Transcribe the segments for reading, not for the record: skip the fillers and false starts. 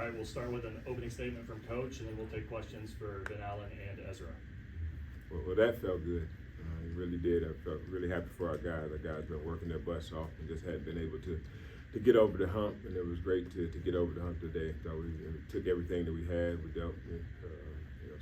right, we'll start with an opening statement from Coach, and then we'll take questions for Ven-Allen and Ezra. Well, that felt good. It really did. I felt really happy for our guys. Our guys been working their butts off and just hadn't been able to get over the hump, and it was great to get over the hump today. Thought we took everything that we had. We dealt with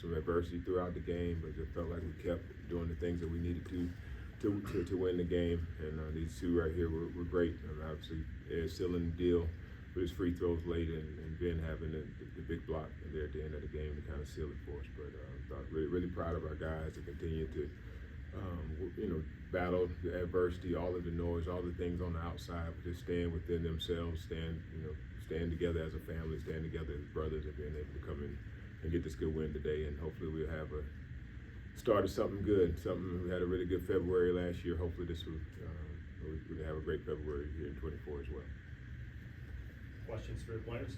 some adversity throughout the game, but just felt like we kept doing the things that we needed to win the game. And these two right here were great. Obviously, Ed's still in the deal with his free throws late, and Ben having the big block there at the end of the game to kind of seal it for us. But thought really proud of our guys to continue to battle the adversity, all of the noise, all the things on the outside, but just staying within themselves, stand together as a family, stand together as brothers, and being able to come in and get this good win today. And hopefully we'll have a start of something good. We had a really good February last year. Hopefully this will we can have a great February here in 24 as well. Questions for the players?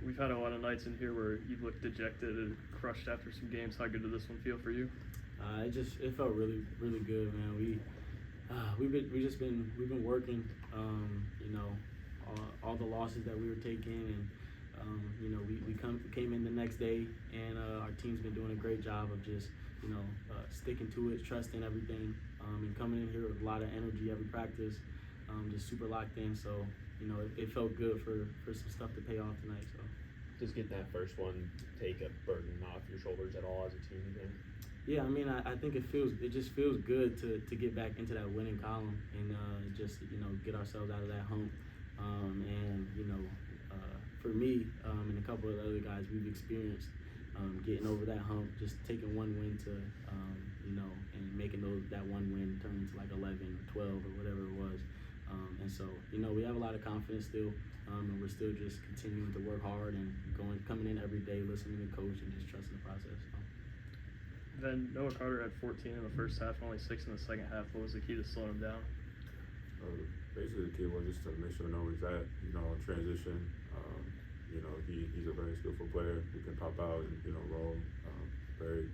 We've had a lot of nights in here where you've looked dejected and crushed after some games. How good did this one feel for you? It felt really good, man. We've been working, all the losses that we were taking, and we came in the next day, and our team's been doing a great job of just sticking to it, trusting everything, and coming in here with a lot of energy every practice, just super locked in. So it felt good for some stuff to pay off tonight. So does getting that first one take a burden off your shoulders at all as a team again? Yeah, I mean, I think it just feels good to get back into that winning column and just get ourselves out of that hump. For me and a couple of the other guys, we've experienced getting over that hump, just taking one win to and making that one win turn into like 11 or 12 or whatever it was. And so we have a lot of confidence still, and we're still just continuing to work hard and coming in every day, listening to coach and just trusting the process. So. Then Noah Carter had 14 in the first half, only 6 in the second half. What was the key to slowing him down? Basically, the key was just to make sure Noah's at transition. He's a very skillful player. He can pop out and roll. Very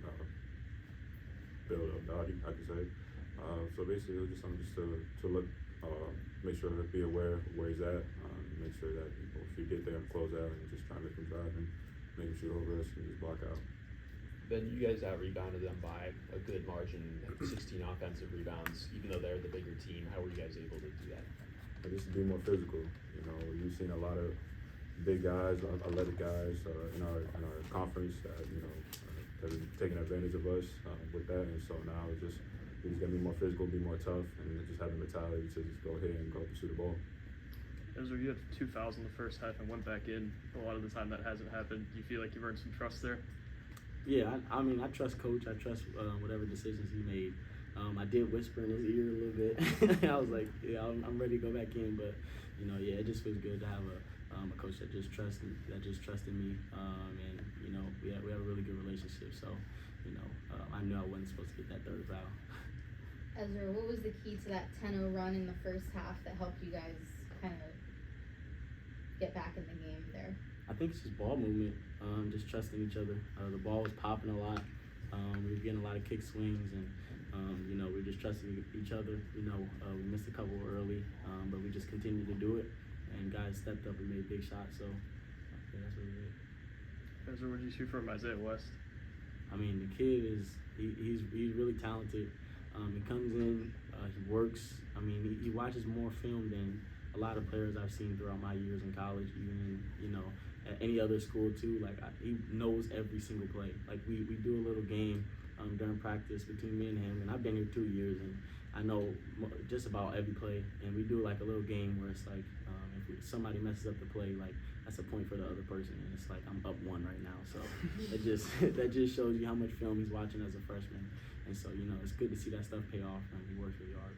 build up body, I could say. So basically, it was just something to look, make sure to be aware of where he's at, make sure that if you get there and close out and just try to make him drive and make him shoot over us and just block out. Then you guys out-rebounded them by a good margin, 16 offensive rebounds, even though they're the bigger team. How were you guys able to do that? Just to be more physical. You've seen a lot of big guys, athletic guys in our conference that that are taking advantage of us with that. And so now we just got to be more physical, be more tough, and just have the mentality to just go ahead and go pursue the ball. Ezra, you had 2 fouls in the first half and went back in. A lot of the time that hasn't happened. Do you feel like you've earned some trust there? Yeah, I mean, I trust Coach. I trust whatever decisions he made. I did whisper in his ear a little bit. I was like, yeah, I'm ready to go back in. But it just feels good to have a coach that just trusted me. And we have a really good relationship. So I knew I wasn't supposed to get that third foul. Ezra, what was the key to that 10-0 run in the first half that helped you guys kind of get back in the game there? I think it's just ball movement, just trusting each other. The ball was popping a lot. We were getting a lot of kick swings, and we were just trusting each other. We missed a couple early, but we just continued to do it, and guys stepped up and made big shots. So that's what we did. Ezra, what did you see from Isaiah West? I mean, the kid he's really talented. He comes in, he works. I mean, he watches more film than a lot of players I've seen throughout my years in college, even at any other school too. Like he knows every single play. Like we do a little game during practice between me and him, and I've been here 2 years, and I know just about every play. And we do like a little game where it's like if somebody messes up the play, like that's a point for the other person, and it's like I'm up 1 right now. So that just shows you how much film he's watching as a freshman. And so it's good to see that stuff pay off, and he works really hard.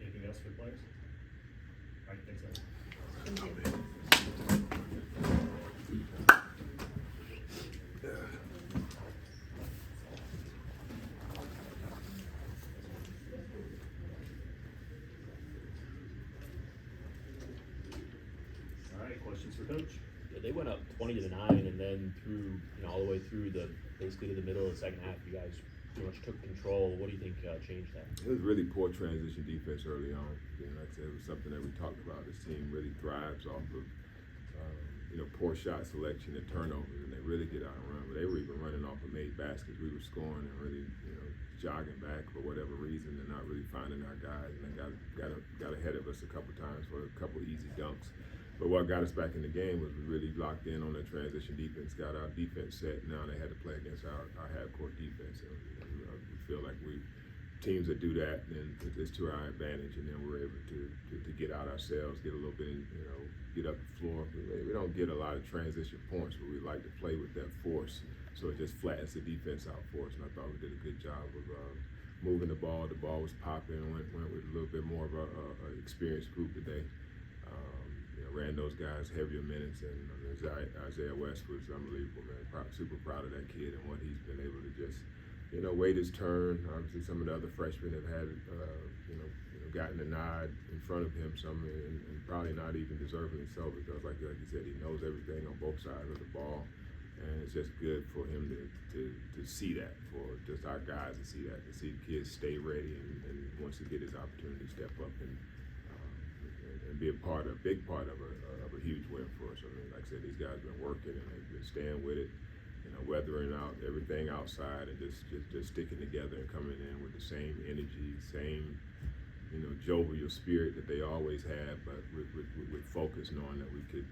Anything else for players? I think so. Thank you. All right, questions for Coach? Yeah, they went up 20-9, and then through all the way through basically to the middle of the second half, you guys pretty much took control. What do you think changed that? It was really poor transition defense early on. Like I said, it was something that we talked about. This team really thrives off of poor shot selection and turnovers, and they really get out and run. But they were even running off of made baskets. We were scoring and really jogging back for whatever reason and not really finding our guys. And they got ahead of us a couple times for a couple easy dunks. But what got us back in the game was we really locked in on that transition defense, got our defense set. Now they had to play against our half-court defense. And we feel like teams that do that, then it's to our advantage, and then we're able to get out ourselves, get a little bit, get up the floor. We don't get a lot of transition points, but we like to play with that force, so it just flattens the defense out for us. And I thought we did a good job of moving the ball. The ball was popping. Went with a little bit more of a experienced group today. Ran those guys heavier minutes, and Isaiah West was unbelievable, man. Super proud of that kid and what he's been able to just, wait his turn. Obviously, some of the other freshmen have had, gotten a nod in front of him, some and probably not even deservingly so, because like you said, he knows everything on both sides of the ball, and it's just good for him to see that, for just our guys to see that, to see the kids stay ready and once he get his opportunity, step up and be a big part of a huge win for us. I mean, like I said, these guys have been working and they've been staying with it, weathering out everything outside and just sticking together and coming in with the same energy, same, jovial spirit that they always have, but with focus, knowing that we could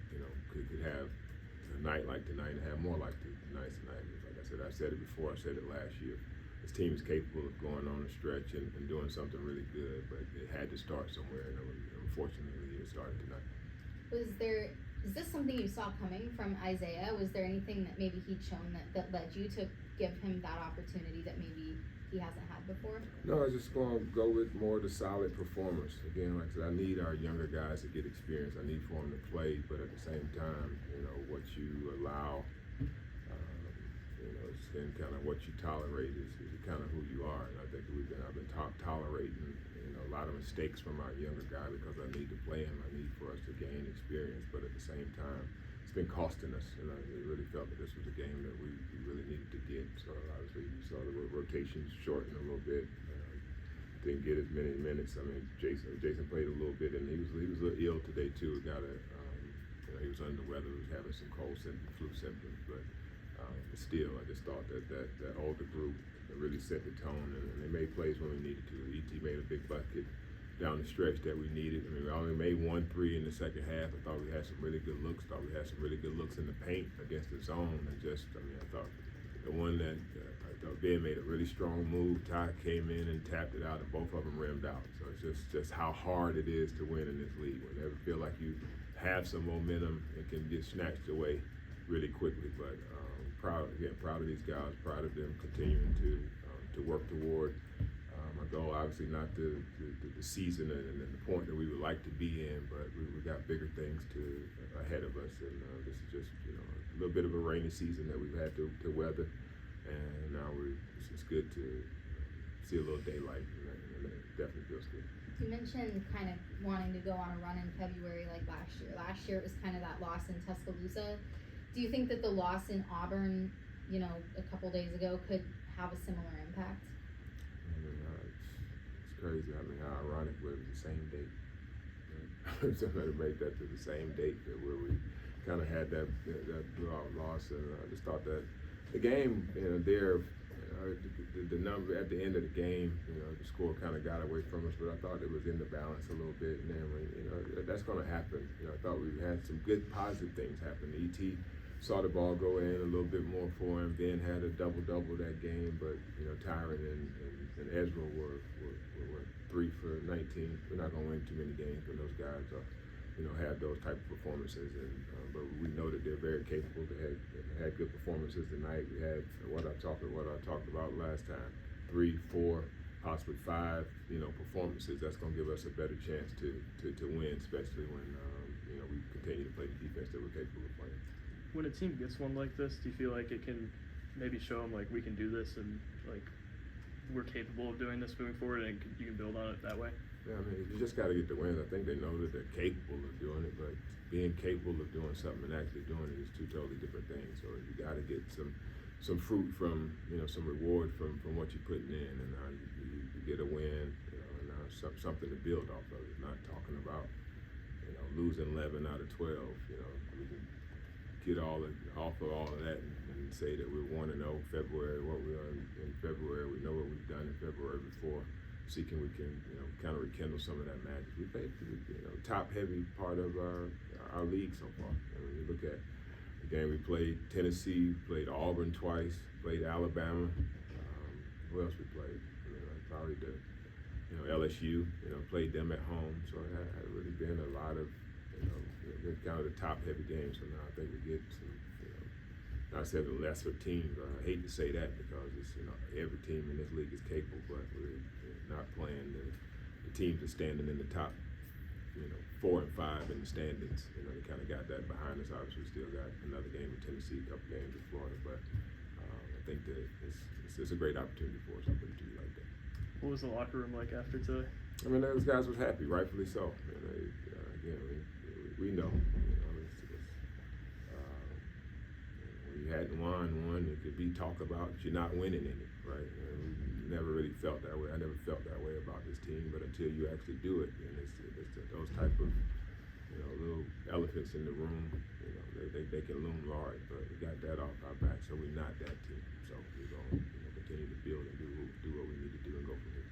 have a night like tonight and have more like tonight's tonight. Like I said it before, I said it last year. This team is capable of going on a stretch and doing something really good, but it had to start somewhere, and unfortunately it started tonight. Is this something you saw coming from Isaiah? Was there anything that maybe he'd shown that led you to give him that opportunity that maybe he hasn't had before? No, I was just going to go with more of the solid performers. Again, like I said, I need our younger guys to get experience. I need for them to play, but at the same time, what you allow, it's then kind of what you tolerate is kind of who you are. And I think I've been tolerating, a lot of mistakes from our younger guy because I need to play him. I need for us to gain experience, but at the same time, it's been costing us. And I really felt that this was a game that we really needed to get. So obviously you saw the rotations shorten a little bit. Didn't get as many minutes. I mean, Jason played a little bit, and he was a little ill today too. He was under the weather. He was having some cold symptoms, flu symptoms, but still, I just thought that older group really set the tone, and they made plays when we needed to. ET made a big bucket down the stretch that we needed. I mean, we only made 1 3 in the second half. I thought we had some really good looks. Thought we had some really good looks in the paint against the zone, and I thought the one that I thought Ben made a really strong move. Ty came in and tapped it out, and both of them rimmed out. So it's just how hard it is to win in this league. Whenever you feel like you have some momentum, it can get snatched away really quickly. But proud of these guys, proud of them continuing to work toward my goal. Obviously not the season and the point that we would like to be in, but we got bigger things ahead of us, and this is just a little bit of a rainy season that we've had to weather, and now it's good to see a little daylight, and it definitely feels good. You mentioned kind of wanting to go on a run in February like last year. Last year it was kind of that loss in Tuscaloosa. Do you think that the loss in Auburn, a couple days ago could have a similar impact? I mean, it's crazy. I mean, how ironic, but it was the same date. Somebody made that to the same date where we kind of had that blowout loss, and I just thought that the game, the number at the end of the game, the score kind of got away from us, but I thought it was in the balance a little bit, and then that's going to happen. I thought we had some good positive things happen. ET saw the ball go in a little bit more for him. Ben had a double-double that game, but Tyron and Ezra were 3 for 19. We're not gonna win too many games when those guys are, have those type of performances. And but we know that they're very capable. They had good performances tonight. We had what I talked about last time, 3, 4, possibly 5, performances. That's gonna give us a better chance to win, especially when we continue to play the defense that we're capable of playing. When a team gets one like this, do you feel like it can maybe show them like we can do this and like we're capable of doing this moving forward, and you can build on it that way? Yeah, I mean, you just got to get the wins. I think they know that they're capable of doing it, but being capable of doing something and actually doing it is 2 totally different things. So you got to get some some fruit from, you know, some reward from what you're putting in, and you get a win, you know, and something to build off of. It's not talking about, you know, losing 11 out of 12. You know, we can get off of all of that and say that we're 1-0 February. What we are in February, we know what we've done in February before. See, we can, you know, kind of rekindle some of that magic. We played, you know, top heavy part of our league so far. And when you look at the game, we played Tennessee, played Auburn twice, played Alabama. Who else we played? You know, probably LSU. You know, played them at home. So it had really been a lot of, you know, kind of the top heavy games. So now I think we get some, you know, not say the lesser teams. I hate to say that because it's, you know, every team in this league is capable, but we're not playing the teams that are standing in the top, you know, 4 and 5 in the standings. You know, they kind of got that behind us. Obviously, we still got another game in Tennessee, a couple games in Florida, but I think that it's a great opportunity for us. I'll put it to you like that. What was the locker room like after today? I mean, those guys was happy, rightfully so. You know, again, we know, you know, when you hadn't won one, it could be talk about you're not winning in it, right? And we never really felt that way. I never felt that way about this team, but until you actually do it, and it's those type of, you know, little elephants in the room, you know, they can loom large, but we got that off our back, so we're not that team. So we're going to continue to build and do what we need to do and go from here.